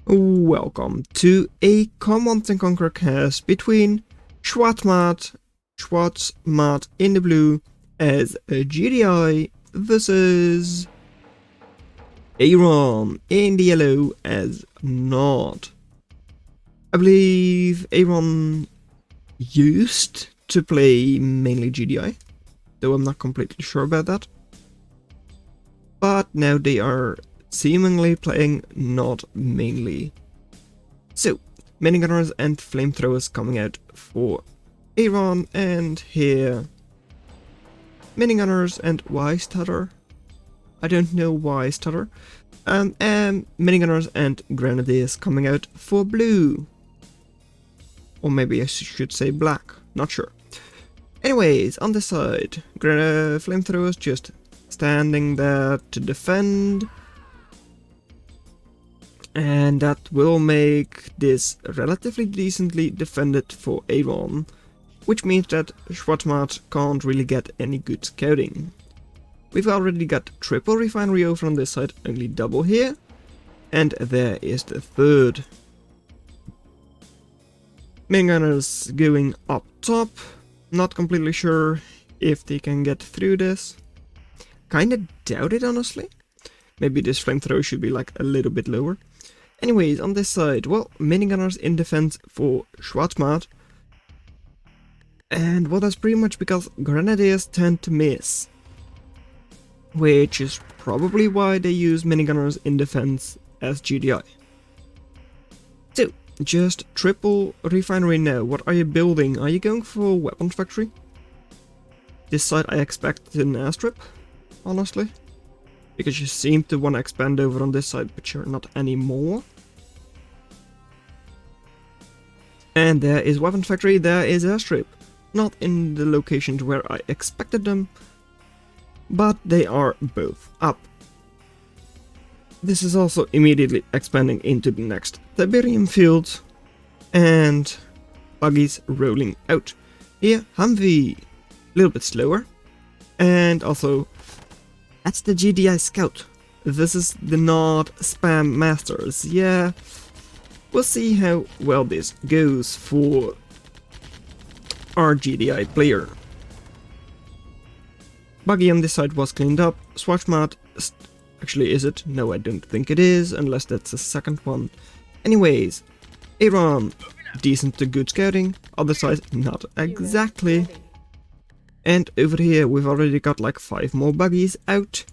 Welcome to a Command and Conquer cast between Schwarzmat in the blue as a GDI versus Aaron in the yellow as Nod. I believe Aaron used to play mainly GDI, though I'm not completely sure about that. But now they are seemingly playing Nod mainly. So, minigunners and flamethrowers coming out for Aaron, and here minigunners and why stutter? I don't know why stutter. And minigunners and grenadiers coming out for blue. Or maybe I should say black, not sure. Anyways, on this side, flamethrowers just standing there to defend. And that will make this relatively decently defended for Aaron, which means that Schwarzmat can't really get any good scouting. We've already got triple refinery over on this side, only double here, and there is the third. Minigunners going up top, not completely sure if they can get through this. Kinda doubt it, honestly. Maybe this flamethrower should be like a little bit lower. Anyways, on this side, well, minigunners in defense for Schwarzmat. And well, that's pretty much because grenadiers tend to miss. Which is probably why they use minigunners in defense as GDI. So, just triple refinery now. What are you building? Are you going for a weapons factory? This side I expect an airstrip, honestly. Because you seem to want to expand over on this side, but you're not anymore. And there is weapons factory, there is airstrip. Not in the locations where I expected them, but they are both up. This is also immediately expanding into the next Tiberium field, and buggies rolling out. Here, Humvee, a little bit slower, and also that's the GDI Scout. This is the Nod Spam Masters. Yeah, we'll see how well this goes for our GDI player. Buggy on this side was cleaned up. Schwarzmat, actually is it? No, I don't think it is, unless that's the second one. Anyways, Aaron, decent to good scouting. Other side, not exactly. And over here we've already got like 5 more buggies out,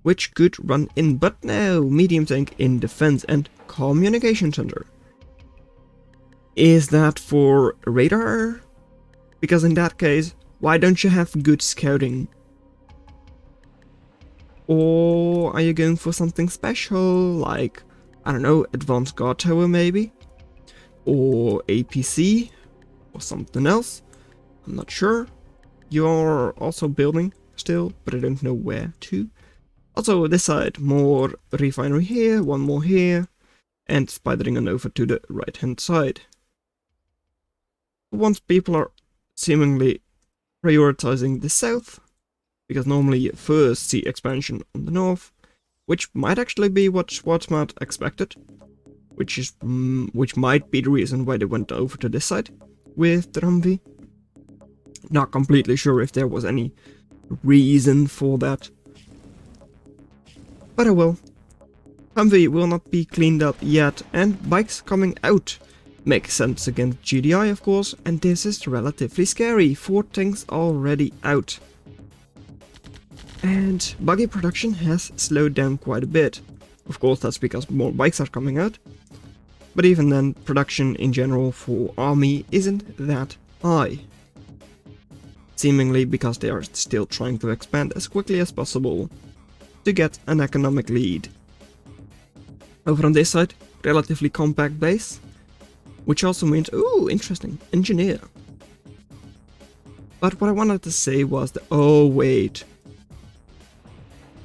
which could run in, but now medium tank in defense and communication center. Is that for radar? Because in that case, why don't you have good scouting? Or are you going for something special, like, I don't know, advanced guard tower maybe? Or APC? Or something else? I'm not sure. You're also building still, but I don't know where to. Also this side, more refinery here, one more here, and spidering on over to the right hand side. Once people are seemingly prioritizing the south, because normally you first see expansion on the north, which might actually be what Schwarzmat expected, which might be the reason why they went over to this side with the Humvee. Not completely sure if there was any reason for that. But I will. Humvee will not be cleaned up yet, and bikes coming out makes sense against GDI, of course, and this is relatively scary. 4 tanks already out. And buggy production has slowed down quite a bit. Of course, that's because more bikes are coming out. But even then, production in general for army isn't that high. Seemingly because they are still trying to expand as quickly as possible to get an economic lead. Over on this side, relatively compact base, which also means, ooh, interesting, engineer. But what I wanted to say was that, oh wait,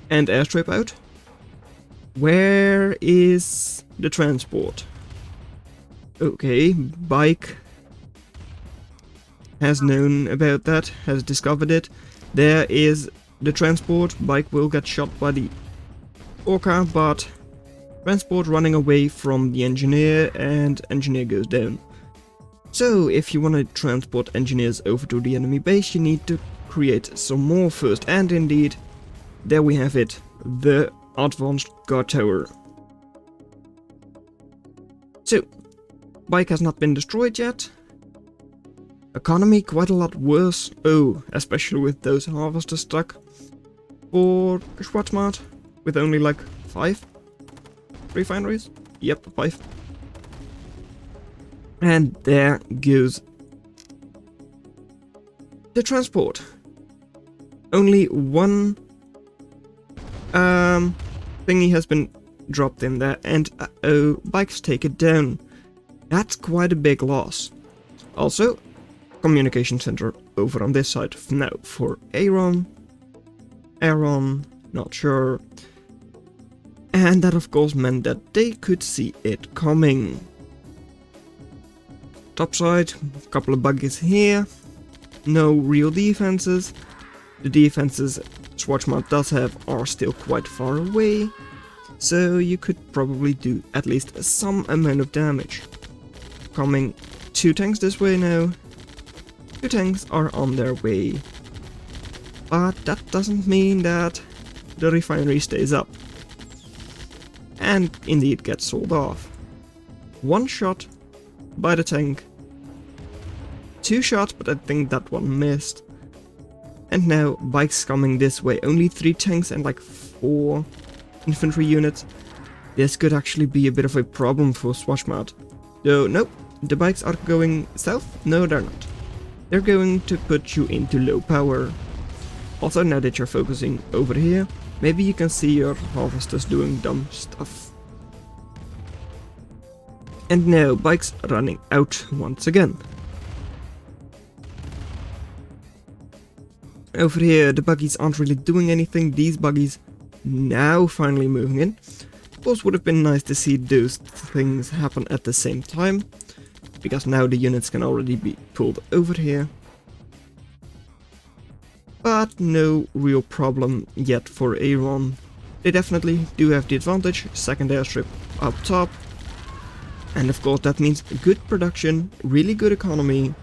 and airstrip out? Where is the transport? Okay, bike has known about that, has discovered it. There is the transport. Bike will get shot by the Orca, but Transport running away from the engineer, and engineer goes down. So if you want to transport engineers over to the enemy base, you need to create some more first, and indeed, there we have it, the advanced guard tower. So, bike has not been destroyed yet. Economy quite a lot worse, especially with those harvesters stuck. For Schwarzmat, with only like 5 refineries? Yep, 5. And there goes the transport. Only one thingy has been dropped in there, and bikes take it down. That's quite a big loss. Also, communication center over on this side now for Aaron, not sure. And that of course meant that they could see it coming. Top side, a couple of buggies here. No real defenses. The defenses Schwarzmat does have are still quite far away, so you could probably do at least some amount of damage. Coming 2 tanks this way now. 2 tanks are on their way. But that doesn't mean that the refinery stays up. And indeed gets sold off. 1 shot by the tank. 2 shots, but I think that one missed. And now bikes coming this way. Only 3 tanks and like 4 infantry units. This could actually be a bit of a problem for Schwarzmat. Though, nope, the bikes are going south? No, they're not. They're going to put you into low power. Also, now that you're focusing over here, maybe you can see your harvesters doing dumb stuff. And now bikes running out once again. Over here, the buggies aren't really doing anything. These buggies now finally moving in. Of course, would have been nice to see those things happen at the same time, because now the units can already be pulled over here. But no real problem yet for Aaron. They definitely do have the advantage. Second airstrip up top. And of course that means good production, really good economy,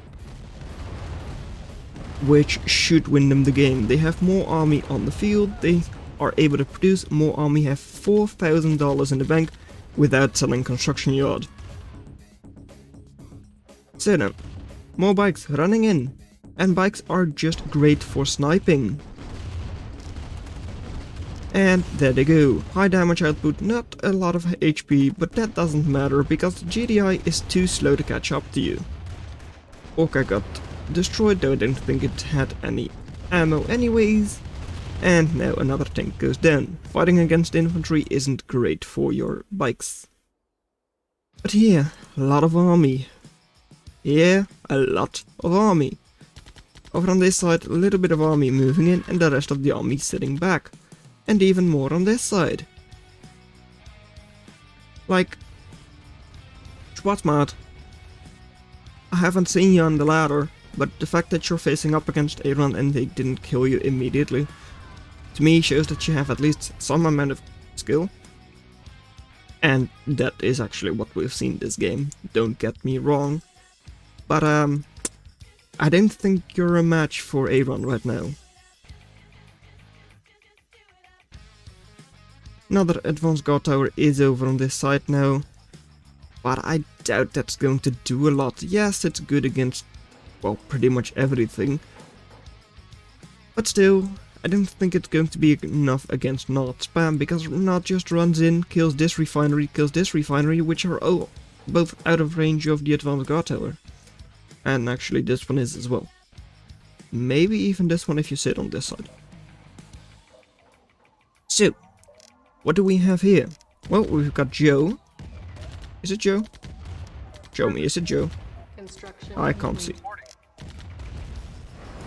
which should win them the game. They have more army on the field, they are able to produce more army, have $4,000 in the bank without selling construction yard. So then, more bikes running in, and bikes are just great for sniping. And there they go, high damage output, not a lot of HP, but that doesn't matter because GDI is too slow to catch up to you. Orca got destroyed, though I don't think it had any ammo anyways. And now another tank goes down. Fighting against infantry isn't great for your bikes. But here, a lot of army. Yeah, a lot of army. Over on this side, a little bit of army moving in and the rest of the army sitting back. And even more on this side. Like, Schwarzmat, I haven't seen you on the ladder, but the fact that you're facing up against Aaron and they didn't kill you immediately, to me shows that you have at least some amount of skill. And that is actually what we've seen this game, don't get me wrong. But I don't think you're a match for Aaron right now. Another advanced guard tower is over on this side now, but I doubt that's going to do a lot. Yes, it's good against, well, pretty much everything, but still, I don't think it's going to be enough against Nod spam, because Nod just runs in, kills this refinery, which are both out of range of the advanced guard tower. And actually this one is as well. Maybe even this one if you sit on this side. So, what do we have here? Well, we've got Joe. Is it Joe? Show me, is it Joe? I can't see.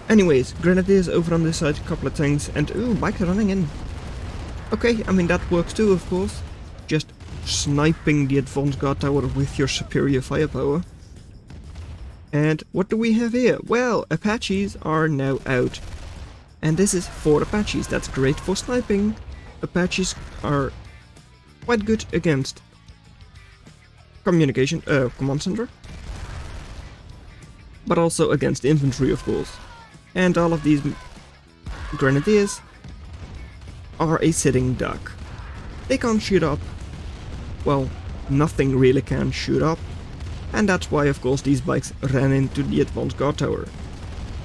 Anyways, Grenadiers over on this side, a couple of tanks, and ooh, bike running in. Okay, I mean that works too, of course. Just sniping the advanced guard tower with your superior firepower. And what do we have here? Well, Apaches are now out. And this is 4 Apaches, that's great for sniping. Apaches are quite good against command center, but also against infantry, of course. And all of these grenadiers are a sitting duck. They can't shoot up. Well, nothing really can shoot up. And that's why, of course, these bikes ran into the advanced guard tower.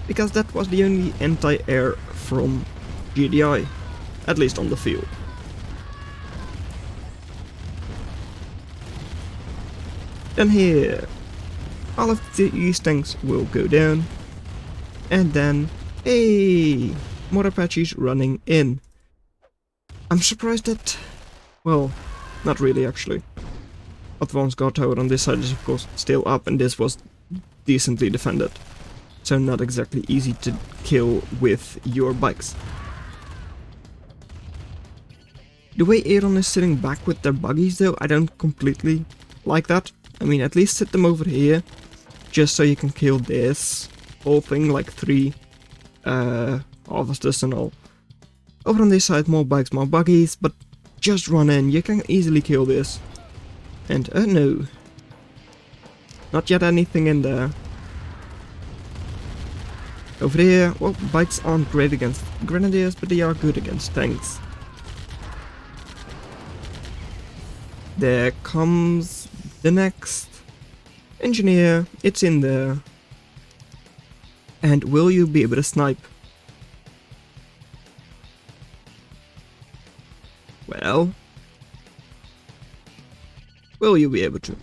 Because that was the only anti-air from GDI, at least on the field. Then here, all of these tanks will go down, and then, hey, more Apaches running in. I'm surprised that, well, not really actually. Advanced guard tower on this side is of course still up, and this was decently defended. So not exactly easy to kill with your bikes. The way Aeron is sitting back with their buggies though, I don't completely like that. I mean, at least sit them over here, just so you can kill this whole thing, like 3 harvesters and all. Over on this side, more bikes, more buggies, but just run in, you can easily kill this. And no, not yet anything in there. Over here, well, bikes aren't great against grenadiers, but they are good against tanks. There comes the next engineer, it's in there. And will you be able to snipe? Well, will you be able to?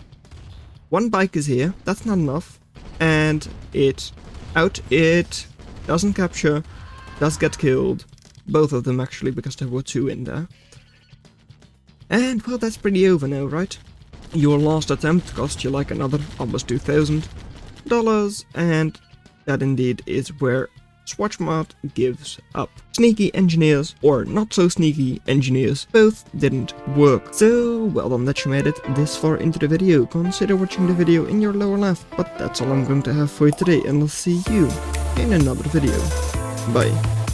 One bike is here, that's not enough. And it doesn't capture, does get killed. Both of them actually, because there were 2 in there. And well, that's pretty over now, right? Your last attempt cost you like another almost $2,000, and that indeed is where Schwarzmat gives up. Sneaky engineers, or not so sneaky engineers, both didn't work. So, well done that you made it this far into the video. Consider watching the video in your lower left, but that's all I'm going to have for you today, and I'll see you in another video. Bye.